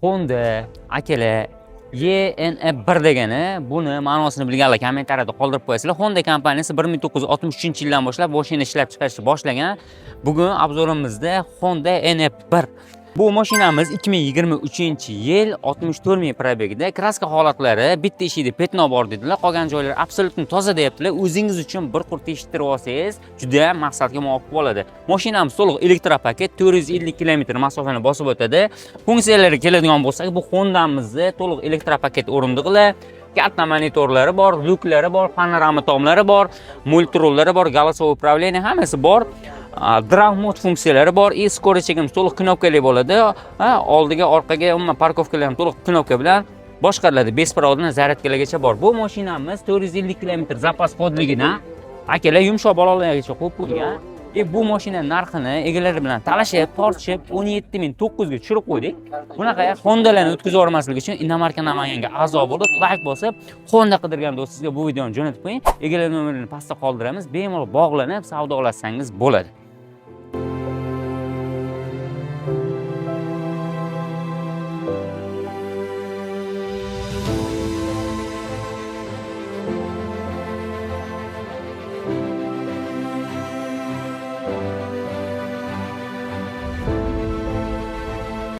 Honda akalar YNF1 degani, buni ma'nosini bilganlar kommentariyada qoldirib qo'yasizlar. Honda kompaniyasi 1963-yildan boshlab mashina ishlab chiqarishni boshlagan. Bugun obzorimizda Honda NF1. Bu mashinamiz 2023-yil 64 ming probegida. Kraska holatlari bitta ishida petno bor dedilar. Qolgan joylari absolyutni toza deyaptilar. O'zingiz uchun bir qurt eshittirib olsangiz, juda ham maqsadga muvofiq bo'ladi. Mashinamiz to'liq elektropaket, 450 km masofani bosib o'tadi. Funksiyalariga keladigan bo'lsak, bu Honda'mizda to'liq elektropaket o'rindiqlar, katta monitorlari bor, lyuklari bor, panorama tomlari bor, multirollari bor, голосовое управление hammasi bor. Drive mode funksiyalari bor. Skorost chekimiz to'liq knopkali bo'ladi. Oldiga, orqaga, umuman parkovkalar ham to'liq knopka bilan boshqariladi. Bespiroddan zaryadkalargacha bor. Bu mashinamiz 450 km zapas xodligidan akalar yumshoq bolalargacha qo'yib qo'ygan. Bu mashina narxini egalari bilan talashib, tortishib 17.900 ga tushirib qo'ydik. Bunaqa Honda'larni o'tkazib yubormaslik uchun Innomarka Namanganga a'zo bo'lib, like bosib, Honda qidirgan do'stingizga bu videoni jo'natib qo'ying. Egalar nomerini pastda qoldiramiz. Bemalol bog'lanib savdolashsangiz bo'ladi.